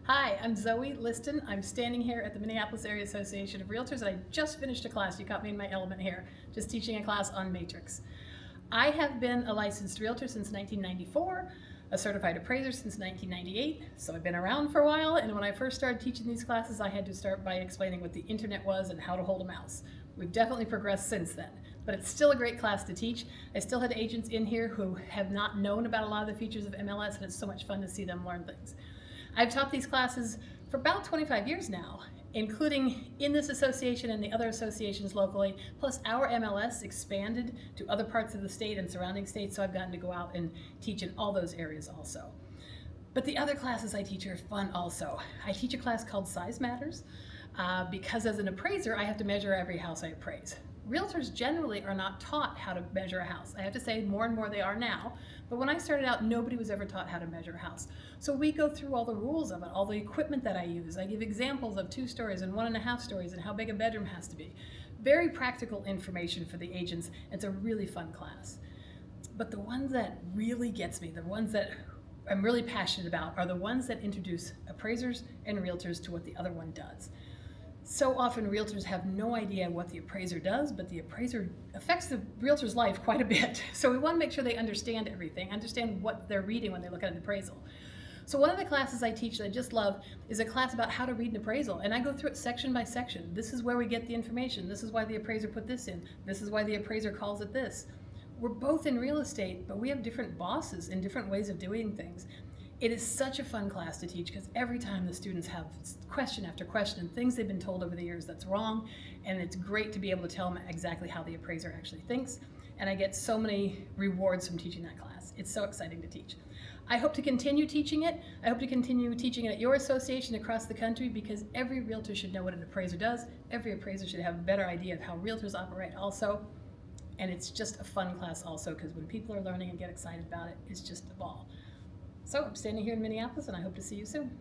Hi, I'm Zoe Liston. I'm standing here at the Minneapolis Area Association of Realtors, and I just finished a class. You caught me in my element here, just teaching a class on matrix. I have been a licensed realtor since 1994, a certified appraiser since 1998, so I've been around for a while, and when I first started teaching these classes, I had to start by explaining what the internet was and how to hold a mouse. We've definitely progressed since then, but it's still a great class to teach. I still had agents in here who have not known about a lot of the features of MLS, and it's so much fun to see them learn things. I've taught these classes for about 25 years now, including in this association and the other associations locally, plus our MLS expanded to other parts of the state and surrounding states, so I've gotten to go out and teach in all those areas also. But the other classes I teach are fun also. I teach a class called Size Matters because as an appraiser, I have to measure every house I appraise. Realtors generally are not taught how to measure a house. I have to say more and more they are now, but when I started out, nobody was ever taught how to measure a house. So we go through all the rules of it, all the equipment that I use. I give examples of 2 stories and 1.5 stories and how big a bedroom has to be. Very practical information for the agents. It's a really fun class. But the ones that really gets me, the ones that I'm really passionate about, are the ones that introduce appraisers and realtors to what the other one does. So often realtors have no idea what the appraiser does, but the appraiser affects the realtor's life quite a bit. So we want to make sure they understand everything, understand what they're reading when they look at an appraisal. So one of the classes I teach that I just love is a class about how to read an appraisal, and I go through it section by section. This is where we get the information. This is why the appraiser put this in. This is why the appraiser calls it this. We're both in real estate, but we have different bosses and different ways of doing things. It is such a fun class to teach because every time the students have question after question and things they've been told over the years that's wrong, and it's great to be able to tell them exactly how the appraiser actually thinks, and I get so many rewards from teaching that class. It's so exciting to teach. I hope to continue teaching it. I hope to continue teaching it at your association across the country because every realtor should know what an appraiser does. Every appraiser should have a better idea of how realtors operate also, and it's just a fun class also because when people are learning and get excited about it, it's just a ball. So I'm standing here in Minneapolis and I hope to see you soon.